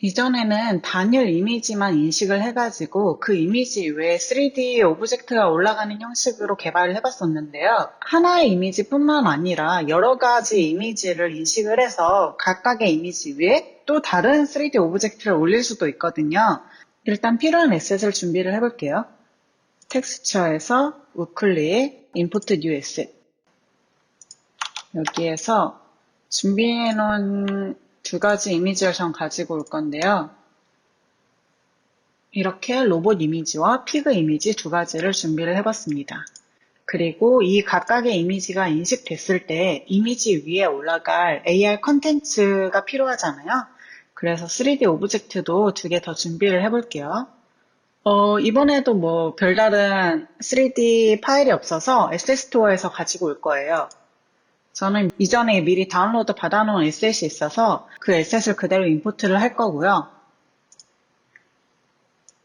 이전에는 단일 이미지만 인식을 해가지고 그 이미지 외에 3D 오브젝트가 올라가는 형식으로 개발을 해봤었는데요. 하나의 이미지뿐만 아니라 여러 가지 이미지를 인식을 해서 각각의 이미지 위에 또 다른 3D 오브젝트를 올릴 수도 있거든요. 일단 필요한 에셋을 준비를 해볼게요. 텍스처에서 우클릭, 인포트 뉴 에셋. 여기에서 준비해놓은 두 가지 이미지를 전 가지고 올 건데요. 이렇게 로봇 이미지와 피그 이미지 두 가지를 준비를 해봤습니다. 그리고 이 각각의 이미지가 인식됐을 때 이미지 위에 올라갈 AR 컨텐츠가 필요하잖아요. 그래서 3D 오브젝트도 두 개 더 준비를 해볼게요. 이번에도 뭐 별다른 3D 파일이 없어서 SS스토어에서 가지고 올 거예요. 저는 이전에 미리 다운로드 받아놓은 에셋이 있어서 그 에셋을 그대로 임포트를 할 거고요.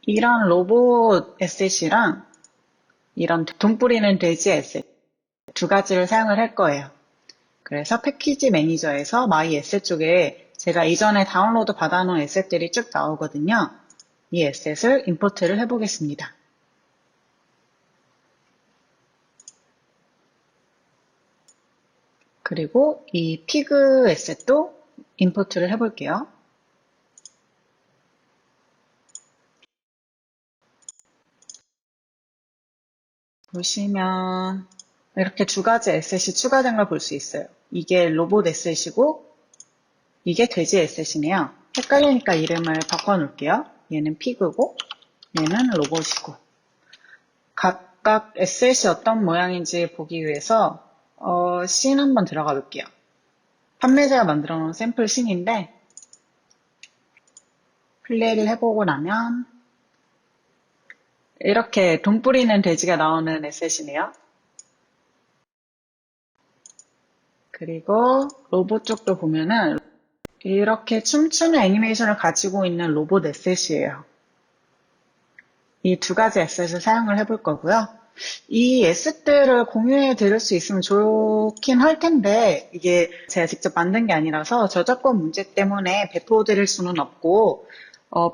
이런 로봇 에셋이랑 이런 돈 뿌리는 돼지 에셋 두 가지를 사용을 할 거예요. 그래서 패키지 매니저에서 My 에셋 쪽에 제가 이전에 다운로드 받아놓은 에셋들이 쭉 나오거든요. 이 에셋을 임포트를 해보겠습니다. 그리고 이 피그 에셋도 임포트를 해볼게요. 보시면 이렇게 두 가지 에셋이 추가된 걸 볼 수 있어요. 이게 로봇 에셋이고 이게 돼지 에셋이네요. 헷갈리니까 이름을 바꿔놓을게요. 얘는 피그고 얘는 로봇이고 각각 에셋이 어떤 모양인지 보기 위해서 씬 한번 들어가 볼게요. 판매자가 만들어 놓은 샘플 씬인데 플레이를 해보고 나면 이렇게 돈 뿌리는 돼지가 나오는 에셋이네요. 그리고 로봇 쪽도 보면은 이렇게 춤추는 애니메이션을 가지고 있는 로봇 에셋이에요. 이 두 가지 에셋을 사용을 해볼 거고요. 이 에셋들을 공유해 드릴 수 있으면 좋긴 할 텐데 이게 제가 직접 만든 게 아니라서 저작권 문제 때문에 배포 드릴 수는 없고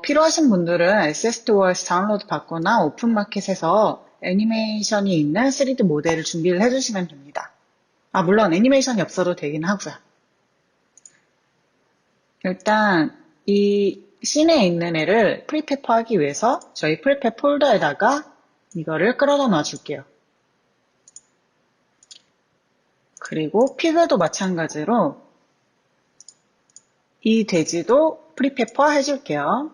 필요하신 분들은 SS스토어에서 다운로드 받거나 오픈마켓에서 애니메이션이 있는 3D 모델을 준비를 해주시면 됩니다. 물론 애니메이션이 없어도 되긴 하고요. 일단 이 씬에 있는 애를 프리페퍼 하기 위해서 저희 프리페 폴더에다가 이거를 끌어다 놔줄게요. 그리고 피그도 마찬가지로 이 돼지도 프리페퍼 해줄게요.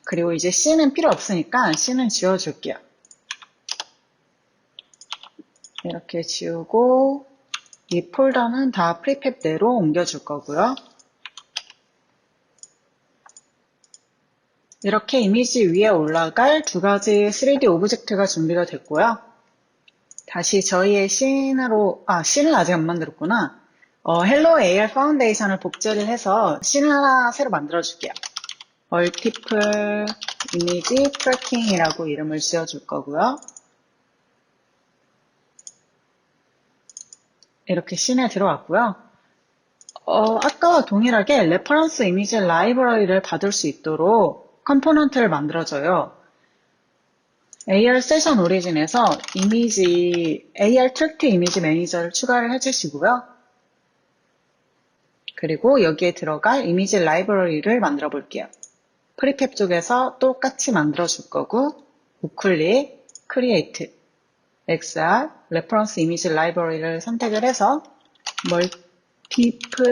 그리고 이제 씬은 필요 없으니까 씬은 지워줄게요. 이렇게 지우고 이 폴더는 다 프리팹대로 옮겨줄 거고요. 이렇게 이미지 위에 올라갈 두 가지 3D 오브젝트가 준비가 됐고요. 다시 저희의 씬을 아직 안 만들었구나. 헬로 AR 파운데이션을 복제를 해서 씬 하나 새로 만들어 줄게요. 멀티플 이미지 트래킹이라고 이름을 지어줄 거고요. 이렇게 씬에 들어왔고요. 아까와 동일하게 레퍼런스 이미지 라이브러리를 받을 수 있도록 컴포넌트를 만들어줘요. AR 세션 오리진에서 AR 트랙트 이미지 매니저를 추가를 해주시고요. 그리고 여기에 들어갈 이미지 라이브러리를 만들어 볼게요. 프리팹 쪽에서 똑같이 만들어 줄 거고 우클릭, 크리에이트, XR, 레퍼런스 이미지 라이브러리를 선택을 해서 멀티플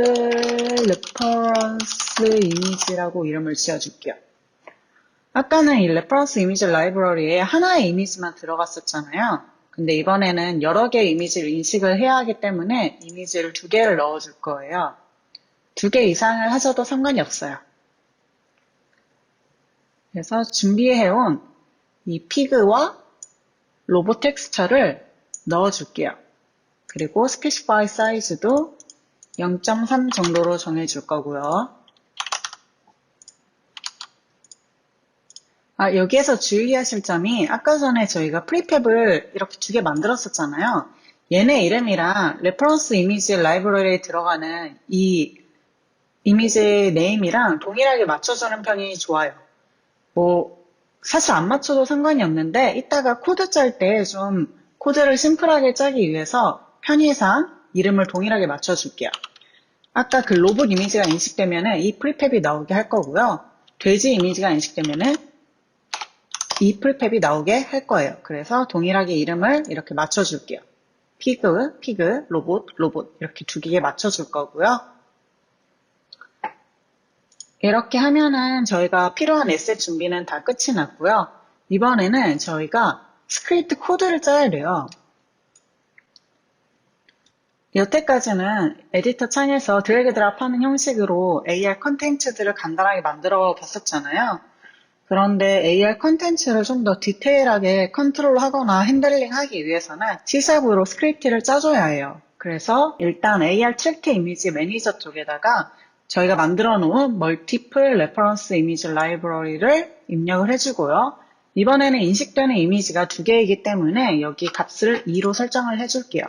레퍼런스 이미지라고 이름을 지어줄게요. 아까는 이 레퍼런스 이미지 라이브러리에 하나의 이미지만 들어갔었잖아요. 근데 이번에는 여러 개의 이미지를 인식을 해야 하기 때문에 이미지를 두 개를 넣어줄 거예요. 두 개 이상을 하셔도 상관이 없어요. 그래서 준비해온 이 피그와 로봇 텍스처를 넣어줄게요. 그리고 스페시파이 사이즈도 0.3 정도로 정해줄 거고요. 여기에서 주의하실 점이 아까 전에 저희가 프리팹을 이렇게 두 개 만들었었잖아요. 얘네 이름이랑 레퍼런스 이미지 라이브러리에 들어가는 이 이미지 네임이랑 동일하게 맞춰주는 편이 좋아요. 사실 안 맞춰도 상관이 없는데 이따가 코드 짤 때 좀 코드를 심플하게 짜기 위해서 편의상 이름을 동일하게 맞춰줄게요. 아까 그 로봇 이미지가 인식되면은 이 프리팹이 나오게 할 거고요. 돼지 이미지가 인식되면은 이 프리팹이 나오게 할 거예요. 그래서 동일하게 이름을 이렇게 맞춰줄게요. 피그, 로봇 이렇게 두 개에 맞춰줄 거고요. 이렇게 하면은 저희가 필요한 에셋 준비는 다 끝이 났고요. 이번에는 저희가 스크립트 코드를 짜야 돼요. 여태까지는 에디터 창에서 드래그 드랍 하는 형식으로 AR 컨텐츠들을 간단하게 만들어 봤었잖아요. 그런데 AR 컨텐츠를 좀 더 디테일하게 컨트롤하거나 핸들링 하기 위해서는 C샵으로 스크립트를 짜줘야 해요. 그래서 일단 AR 트랙트 이미지 매니저 쪽에다가 저희가 만들어 놓은 멀티플 레퍼런스 이미지 라이브러리를 입력을 해주고요. 이번에는 인식되는 이미지가 두 개이기 때문에 여기 값을 2로 설정을 해줄게요.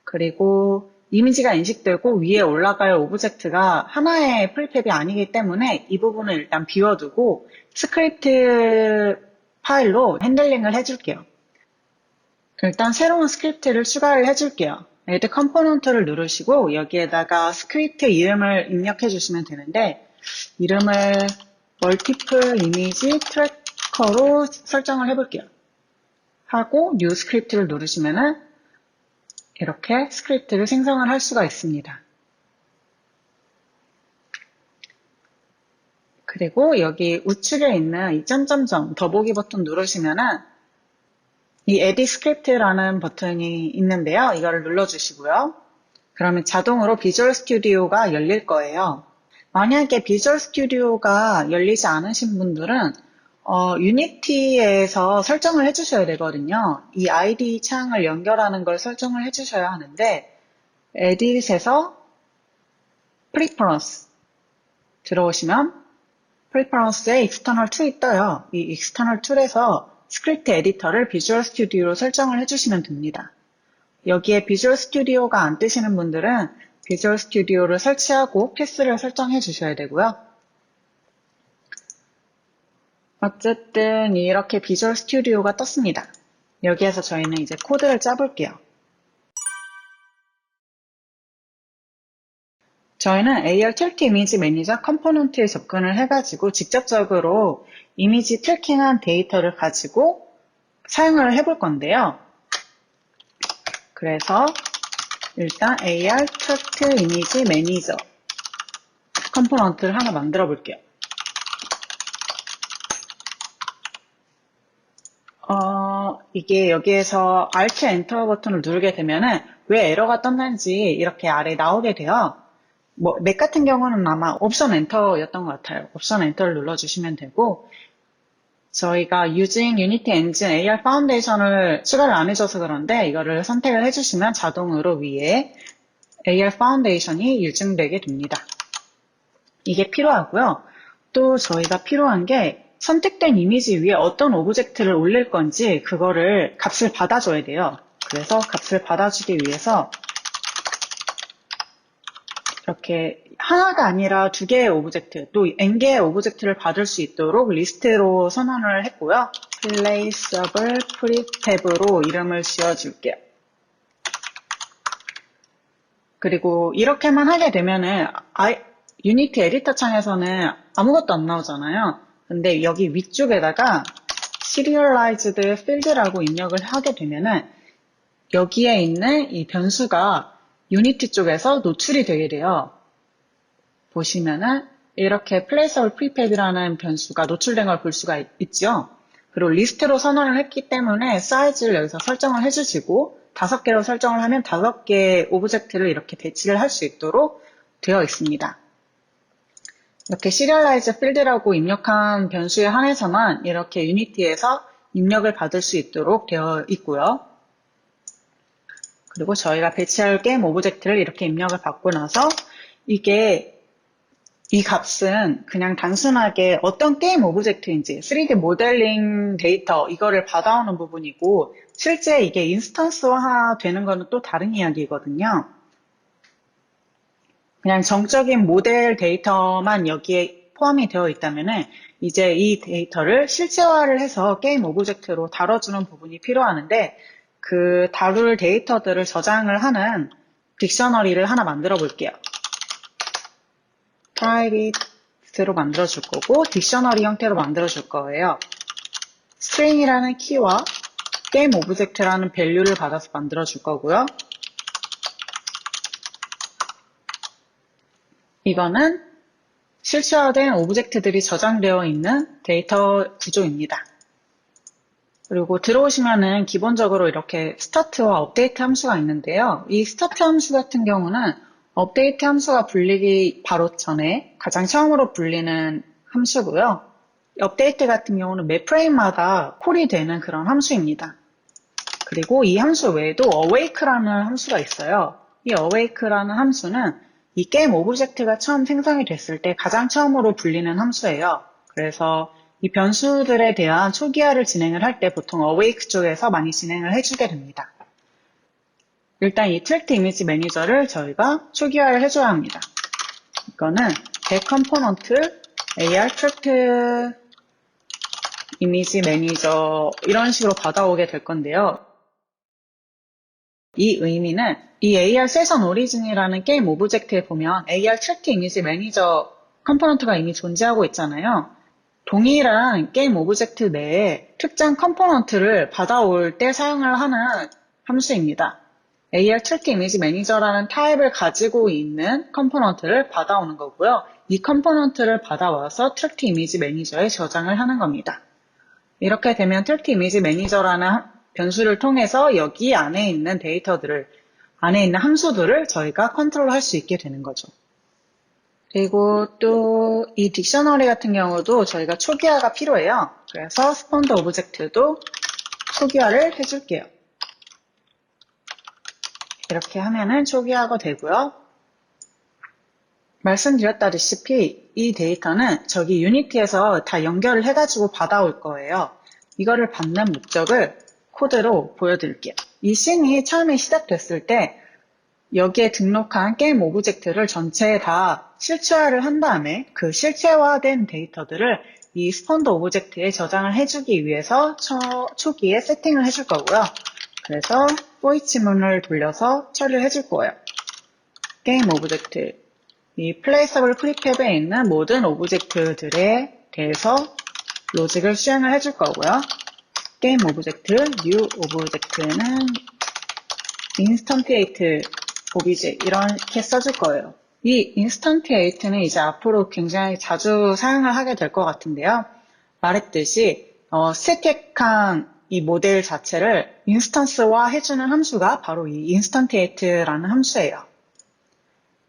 그리고 이미지가 인식되고 위에 올라갈 오브젝트가 하나의 프리팹이 아니기 때문에 이 부분을 일단 비워두고 스크립트 파일로 핸들링을 해줄게요. 일단 새로운 스크립트를 추가를 해줄게요. Add 컴포넌트를 누르시고 여기에다가 스크립트 이름을 입력해 주시면 되는데 이름을 멀티플 이미지 트래커로 설정을 해볼게요. 하고 뉴 스크립트를 누르시면은 이렇게 스크립트를 생성을 할 수가 있습니다. 그리고 여기 우측에 있는 이 점점점 더보기 버튼 누르시면은 이 Edit Script라는 버튼이 있는데요. 이거를 눌러주시고요. 그러면 자동으로 비주얼 스튜디오가 열릴 거예요. 만약에 비주얼 스튜디오가 열리지 않으신 분들은 유니티에서 설정을 해주셔야 되거든요. 이 ID 창을 연결하는 걸 설정을 해주셔야 하는데 Edit에서 Preference 들어오시면 Preference에 External Tool이 떠요. 이 External Tool에서 스크립트 에디터를 비주얼 스튜디오로 설정을 해주시면 됩니다. 여기에 비주얼 스튜디오가 안 뜨시는 분들은 비주얼 스튜디오를 설치하고 패스를 설정해 주셔야 되고요. 어쨌든 이렇게 비주얼 스튜디오가 떴습니다. 여기에서 저희는 이제 코드를 짜볼게요. 저희는 AR 틸트 이미지 매니저 컴포넌트에 접근을 해가지고 직접적으로 이미지 트래킹한 데이터를 가지고 사용을 해볼 건데요. 그래서 일단 AR 틸트 이미지 매니저 컴포넌트를 하나 만들어 볼게요. 이게 여기에서 Alt Enter 버튼을 누르게 되면은 왜 에러가 떴는지 이렇게 아래 나오게 돼요. 맥 같은 경우는 아마 옵션 엔터였던 것 같아요. 옵션 엔터를 눌러주시면 되고, 저희가 Using Unity Engine AR Foundation을 추가를 안 해줘서 그런데 이거를 선택을 해주시면 자동으로 위에 AR Foundation이 유증되게 됩니다. 이게 필요하고요. 또 저희가 필요한 게 선택된 이미지 위에 어떤 오브젝트를 올릴 건지 그거를 값을 받아줘야 돼요. 그래서 값을 받아주기 위해서 이렇게 하나가 아니라 두 개의 오브젝트, 또 n개의 오브젝트를 받을 수 있도록 리스트로 선언을 했고요. Placeable Prefab로 이름을 지어줄게요. 그리고 이렇게만 하게 되면은 유니티 에디터 창에서는 아무것도 안 나오잖아요. 근데 여기 위쪽에다가 Serialized Field라고 입력을 하게 되면은 여기에 있는 이 변수가 유니티 쪽에서 노출이 되게 돼요. 보시면은 이렇게 Placeable Prefab이라는 변수가 노출된 걸 볼 수가 있죠. 그리고 리스트로 선언을 했기 때문에 사이즈를 여기서 설정을 해주시고 5개로 설정을 하면 5개의 오브젝트를 이렇게 배치를 할 수 있도록 되어 있습니다. 이렇게 Serialize Field라고 입력한 변수에 한해서만 이렇게 유니티에서 입력을 받을 수 있도록 되어 있고요. 그리고 저희가 배치할 게임 오브젝트를 이렇게 입력을 받고 나서 이 값은 그냥 단순하게 어떤 게임 오브젝트인지 3D 모델링 데이터 이거를 받아오는 부분이고 실제 이게 인스턴스화 되는 거는 또 다른 이야기거든요. 그냥 정적인 모델 데이터만 여기에 포함이 되어 있다면은 이제 이 데이터를 실체화를 해서 게임 오브젝트로 다뤄주는 부분이 필요하는데 그 다룰 데이터들을 저장을 하는 딕셔너리를 하나 만들어 볼게요. private로 만들어 줄 거고 딕셔너리 형태로 만들어 줄 거예요. string이라는 키와 게임 오브젝트라는 밸류를 받아서 만들어 줄 거고요. 이거는 실체화된 오브젝트들이 저장되어 있는 데이터 구조입니다. 그리고 들어오시면은 기본적으로 이렇게 스타트와 업데이트 함수가 있는데요. 이 스타트 함수 같은 경우는 업데이트 함수가 불리기 바로 전에 가장 처음으로 불리는 함수고요. 업데이트 같은 경우는 매 프레임마다 콜이 되는 그런 함수입니다. 그리고 이 함수 외에도 awake라는 함수가 있어요. 이 awake라는 함수는 이 게임 오브젝트가 처음 생성이 됐을 때 가장 처음으로 불리는 함수예요. 그래서 이 변수들에 대한 초기화를 진행을 할 때 보통 awake 쪽에서 많이 진행을 해주게 됩니다. 일단 이 트랙트 이미지 매니저를 저희가 초기화를 해줘야 합니다. 이거는 get component AR 트랙트 이미지 매니저 이런 식으로 받아오게 될 건데요. 이 의미는 이 AR 세션 오리진이라는 게임 오브젝트에 보면 AR 트랙트 이미지 매니저 컴포넌트가 이미 존재하고 있잖아요. 동일한 게임 오브젝트 내에 특정 컴포넌트를 받아올 때 사용을 하는 함수입니다. AR 트랙트 이미지 매니저라는 타입을 가지고 있는 컴포넌트를 받아오는 거고요. 이 컴포넌트를 받아와서 트랙트 이미지 매니저에 저장을 하는 겁니다. 이렇게 되면 트랙트 이미지 매니저라는 변수를 통해서 여기 안에 있는 데이터들을, 안에 있는 함수들을 저희가 컨트롤할 수 있게 되는 거죠. 그리고 또 이 딕셔너리 같은 경우도 저희가 초기화가 필요해요. 그래서 스폰드 오브젝트도 초기화를 해줄게요. 이렇게 하면은 초기화가 되고요. 말씀드렸다시피 이 데이터는 저기 유니티에서 다 연결을 해가지고 받아올 거예요. 이거를 받는 목적을 코드로 보여드릴게요. 이 씬이 처음에 시작됐을 때 여기에 등록한 게임 오브젝트를 전체에 다 실체화를 한 다음에 그 실체화된 데이터들을 이 스폰드 오브젝트에 저장을 해주기 위해서 초기에 세팅을 해줄 거고요. 그래서 for each 문을 돌려서 처리를 해줄 거예요. 게임 오브젝트, 이 플레이서블 프리캡에 있는 모든 오브젝트들에 대해서 로직을 수행을 해줄 거고요. 게임 오브젝트, new 오브젝트는 instantiate 오비제 이렇게 써줄 거예요. 이 instantiate는 이제 앞으로 굉장히 자주 사용을 하게 될 것 같은데요. 말했듯이 스태틱한 이 모델 자체를 인스턴스화 해주는 함수가 바로 이 instantiate라는 함수예요.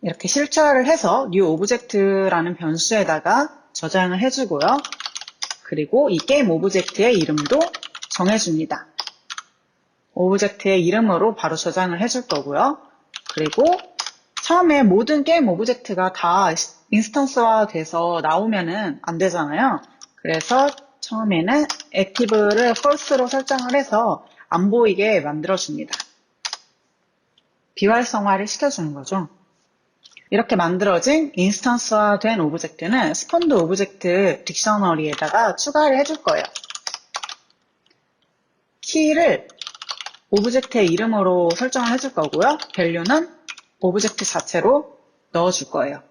이렇게 실체화를 해서 new object라는 변수에다가 저장을 해주고요. 그리고 이 게임 오브젝트의 이름도 정해줍니다. 오브젝트의 이름으로 바로 저장을 해줄 거고요. 그리고 처음에 모든 게임 오브젝트가 다 인스턴스화 돼서 나오면은 안 되잖아요. 그래서 처음에는 active를 false로 설정을 해서 안 보이게 만들어줍니다. 비활성화를 시켜주는 거죠. 이렇게 만들어진 인스턴스화된 오브젝트는 스폰드 오브젝트 딕셔너리에다가 추가를 해줄 거예요. 키를 오브젝트의 이름으로 설정을 해줄 거고요. 밸류는 오브젝트 자체로 넣어줄 거예요.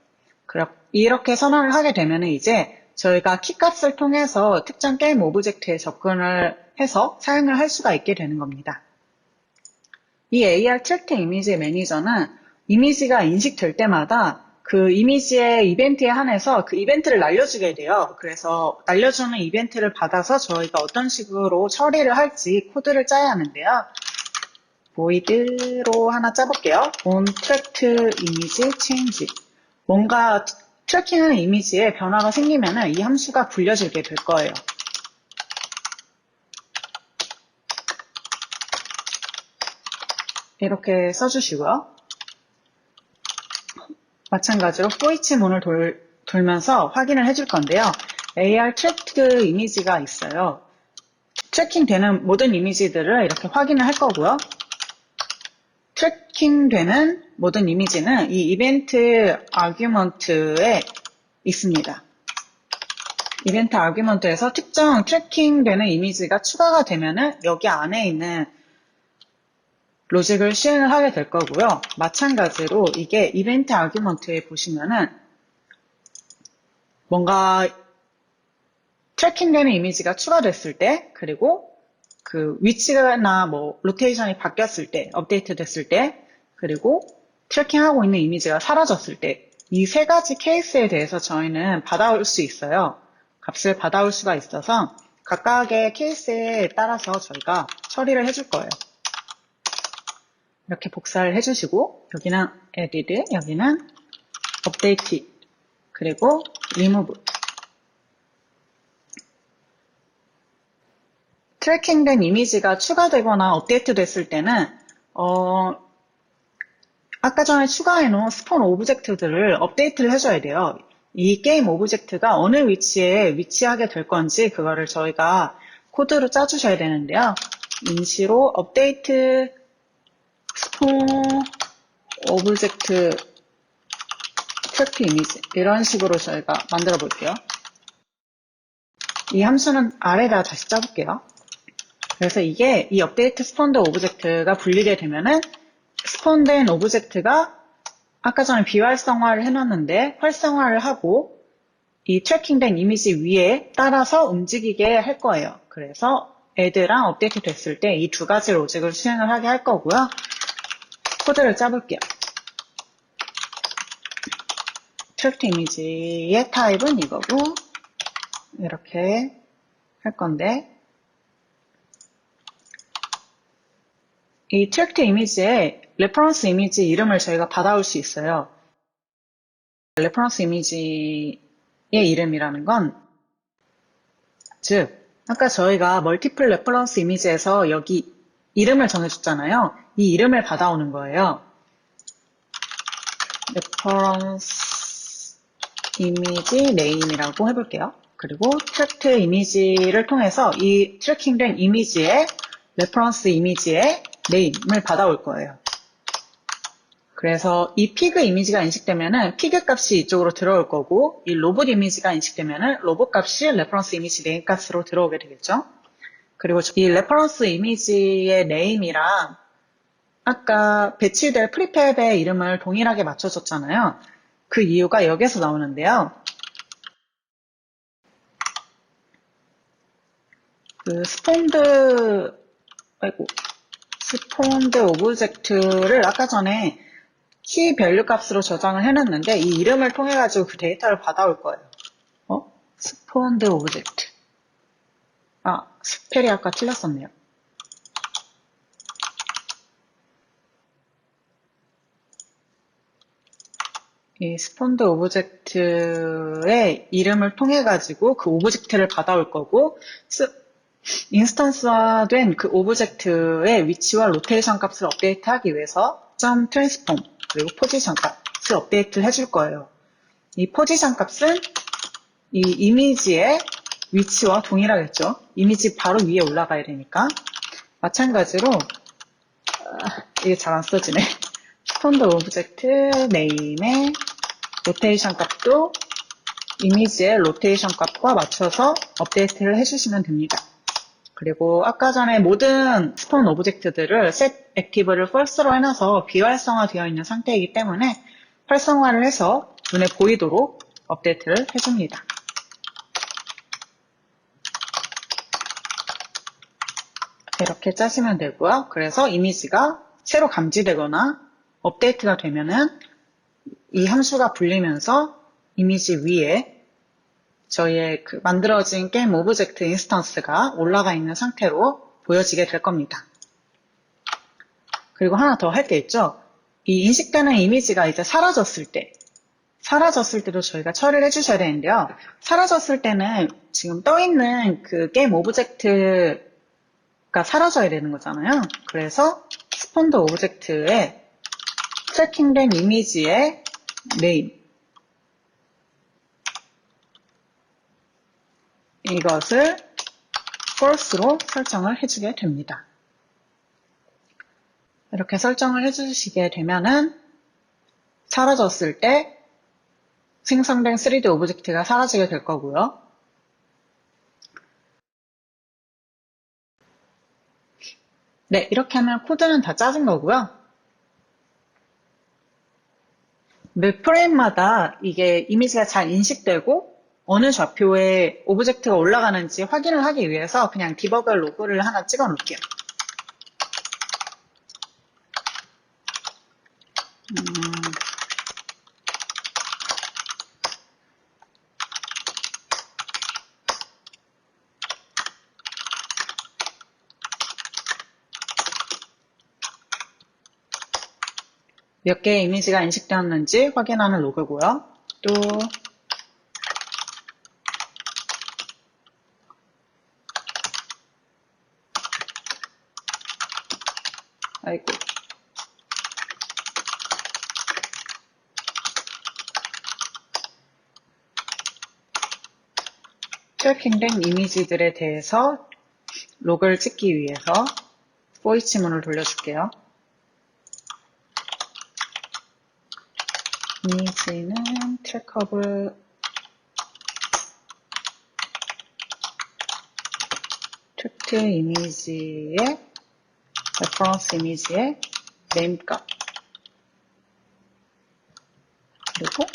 이렇게 선언을 하게 되면 이제 저희가 키값을 통해서 특정 게임 오브젝트에 접근을 해서 사용을 할 수가 있게 되는 겁니다. 이 AR 트랙트 이미지 매니저는 이미지가 인식될 때마다 그 이미지의 이벤트에 한해서 그 이벤트를 날려주게 돼요. 그래서 날려주는 이벤트를 받아서 저희가 어떤 식으로 처리를 할지 코드를 짜야 하는데요. void로 하나 짜볼게요. on tracked image change. 뭔가 트래킹하는 이미지에 변화가 생기면 이 함수가 불려지게 될 거예요. 이렇게 써주시고요. 마찬가지로 for each 문을 돌면서 확인을 해줄 건데요. AR tracked 이미지가 있어요. 트래킹 되는 모든 이미지들을 이렇게 확인을 할 거고요. 트래킹되는 모든 이미지는 이 이벤트 아규먼트에 있습니다. 이벤트 아규먼트에서 특정 트래킹되는 이미지가 추가가 되면은 여기 안에 있는 로직을 시행을 하게 될 거고요. 마찬가지로 이게 이벤트 아규먼트에 보시면은 뭔가 트래킹되는 이미지가 추가됐을 때, 그리고 그 위치나 뭐 로테이션이 바뀌었을 때, 업데이트 됐을 때, 그리고 트래킹하고 있는 이미지가 사라졌을 때, 이 세 가지 케이스에 대해서 저희는 받아올 수 있어요. 값을 받아올 수가 있어서 각각의 케이스에 따라서 저희가 처리를 해줄 거예요. 이렇게 복사를 해주시고, 여기는 edit, 여기는 update, 그리고 remove. 트래킹된 이미지가 추가되거나 업데이트 됐을 때는 아까 전에 추가해놓은 스폰 오브젝트들을 업데이트를 해줘야 돼요. 이 게임 오브젝트가 어느 위치에 위치하게 될 건지 그거를 저희가 코드로 짜주셔야 되는데요. 임시로 업데이트 스폰 오브젝트 트래크 이미지 이런 식으로 저희가 만들어 볼게요. 이 함수는 아래다 다시 짜볼게요. 그래서 이게 이 업데이트 스폰드 오브젝트가 불리게 되면은 스폰된 오브젝트가 아까 전에 비활성화를 해놨는데 활성화를 하고 이 트래킹된 이미지 위에 따라서 움직이게 할 거예요. 그래서 add랑 업데이트 됐을 때 이 두 가지 로직을 수행을 하게 할 거고요. 코드를 짜볼게요. 트래킹 이미지의 타입은 이거고 이렇게 할 건데 이 트랙트 이미지에 레퍼런스 이미지 이름을 저희가 받아올 수 있어요. 레퍼런스 이미지의 이름이라는 건, 즉, 아까 저희가 멀티플 레퍼런스 이미지에서 여기 이름을 정해줬잖아요. 이 이름을 받아오는 거예요. 레퍼런스 이미지 네임이라고 해볼게요. 그리고 트랙트 이미지를 통해서 이 트래킹된 이미지의 레퍼런스 이미지의 네임을 받아올 거예요. 그래서 이 피그 이미지가 인식되면은 피그 값이 이쪽으로 들어올 거고 이 로봇 이미지가 인식되면은 로봇 값이 레퍼런스 이미지 네임 값으로 들어오게 되겠죠. 그리고 이 레퍼런스 이미지의 네임이랑 아까 배치될 프리팹의 이름을 동일하게 맞춰줬잖아요. 그 이유가 여기서 나오는데요. 그 스폰드 오브젝트를 아까 전에 키 밸류 값으로 저장을 해놨는데 이 이름을 통해 가지고 그 데이터를 받아올 거예요. 스폰드 오브젝트. 스펠이 아까 틀렸었네요. 이 스폰드 오브젝트의 이름을 통해 가지고 그 오브젝트를 받아올 거고 인스턴스화된 그 오브젝트의 위치와 로테이션 값을 업데이트하기 위해서 점 트랜스폼 그리고 포지션 값을 업데이트 해줄 거예요. 이 포지션 값은 이 이미지의 위치와 동일하겠죠. 이미지 바로 위에 올라가야 되니까. 마찬가지로 이게 잘 안 써지네. 스폰드 오브젝트 네임의 로테이션 값도 이미지의 로테이션 값과 맞춰서 업데이트를 해주시면 됩니다. 그리고 아까 전에 모든 스폰 오브젝트들을 set active를 false로 해놔서 비활성화 되어 있는 상태이기 때문에 활성화를 해서 눈에 보이도록 업데이트를 해줍니다. 이렇게 짜시면 되고요. 그래서 이미지가 새로 감지되거나 업데이트가 되면은 이 함수가 불리면서 이미지 위에 저희의 그 만들어진 게임 오브젝트 인스턴스가 올라가 있는 상태로 보여지게 될 겁니다. 그리고 하나 더 할 게 있죠. 이 인식되는 이미지가 이제 사라졌을 때도 저희가 처리를 해주셔야 되는데요. 사라졌을 때는 지금 떠있는 그 게임 오브젝트가 사라져야 되는 거잖아요. 그래서 스폰드 오브젝트에 트래킹된 이미지의 네임 이것을 false로 설정을 해주게 됩니다. 이렇게 설정을 해주시게 되면은 사라졌을 때 생성된 3D 오브젝트가 사라지게 될 거고요. 네, 이렇게 하면 코드는 다 짜진 거고요. 몇 프레임마다 이게 이미지가 잘 인식되고 어느 좌표에 오브젝트가 올라가는지 확인을 하기 위해서 그냥 디버거 로그를 하나 찍어 놓을게요. 몇 개의 이미지가 인식되었는지 확인하는 로그고요. 또 아이고 트래킹된 이미지들에 대해서 로그를 찍기 위해서 for each 문을 돌려줄게요. 이미지는 트랙커블 트랙트 이미지의 레퍼런스 이미지의 네임 값 그리고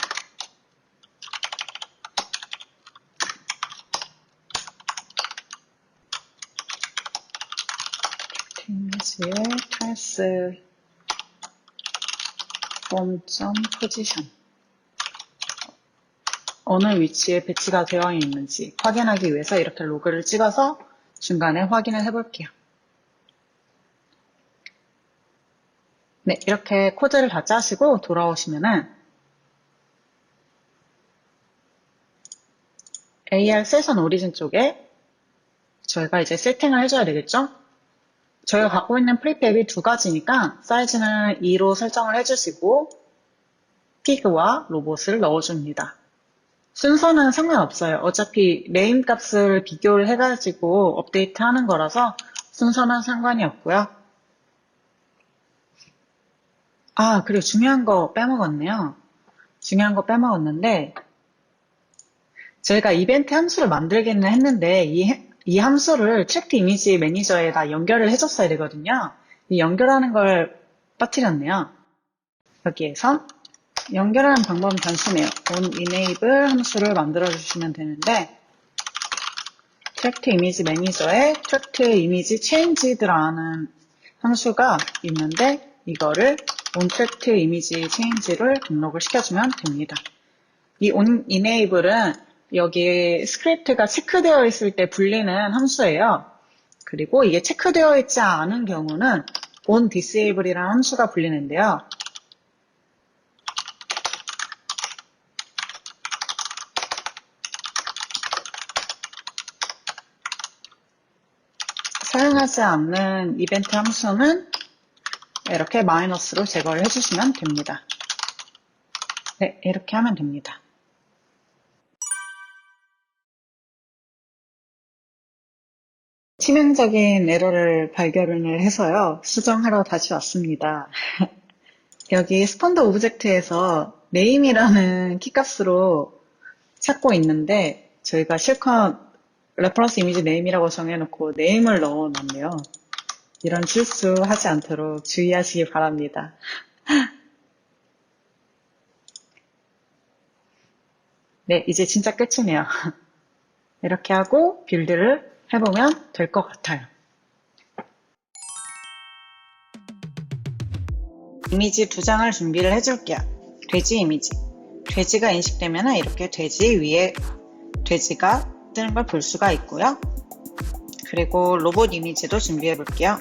트랙트 이미지의 트랜스 포지션 어느 위치에 배치가 되어 있는지 확인하기 위해서 이렇게 로그를 찍어서 중간에 확인을 해볼게요. 네, 이렇게 코드를 다 짜시고 돌아오시면은 AR 세션 오리진 쪽에 저희가 이제 세팅을 해줘야 되겠죠? 저희가 갖고 있는 프리팹이 두 가지니까 사이즈는 2로 설정을 해주시고 피그와 로봇을 넣어줍니다. 순서는 상관없어요. 어차피 네임 값을 비교를 해가지고 업데이트 하는 거라서 순서는 상관이 없고요. 아, 그리고 중요한 거 빼먹었네요. 중요한 거 빼먹었는데 저희가 이벤트 함수를 만들기는 했는데 이 함수를 트랙트 이미지 매니저에다 연결을 해줬어야 되거든요. 이 연결하는 걸 빠뜨렸네요. 여기에서 연결하는 방법은 단순해요. on enable 함수를 만들어 주시면 되는데 트랙트 이미지 매니저에 트랙트 이미지 changed라는 함수가 있는데 이거를 on 트랙트 이미지 change를 등록을 시켜주면 됩니다. 이 on enable은 여기 스크립트가 체크되어 있을 때 불리는 함수예요. 그리고 이게 체크되어 있지 않은 경우는 on disable이라는 함수가 불리는데요. 사용하지 않는 이벤트 함수는 이렇게 마이너스로 제거를 해주시면 됩니다. 네, 이렇게 하면 됩니다. 치명적인 에러를 발견을 해서요. 수정하러 다시 왔습니다. 여기 스펀드 오브젝트에서 네임이라는 키값으로 찾고 있는데 저희가 실컷 레퍼런스 이미지 네임이라고 정해놓고 네임을 넣어놨네요. 이런 실수 하지 않도록 주의하시기 바랍니다. 네, 이제 진짜 끝이네요. 이렇게 하고 빌드를 해보면 될 것 같아요. 이미지 2장을 준비를 해줄게요. 돼지 이미지. 돼지가 인식되면 이렇게 돼지 위에 돼지가 뜨는 걸 볼 수가 있고요. 그리고 로봇 이미지도 준비해 볼게요.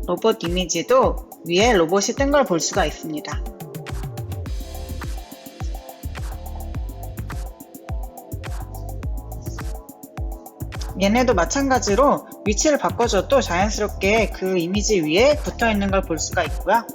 로봇 이미지도 위에 로봇이 뜬 걸 볼 수가 있습니다. 얘네도 마찬가지로 위치를 바꿔줘도 자연스럽게 그 이미지 위에 붙어 있는 걸 볼 수가 있고요.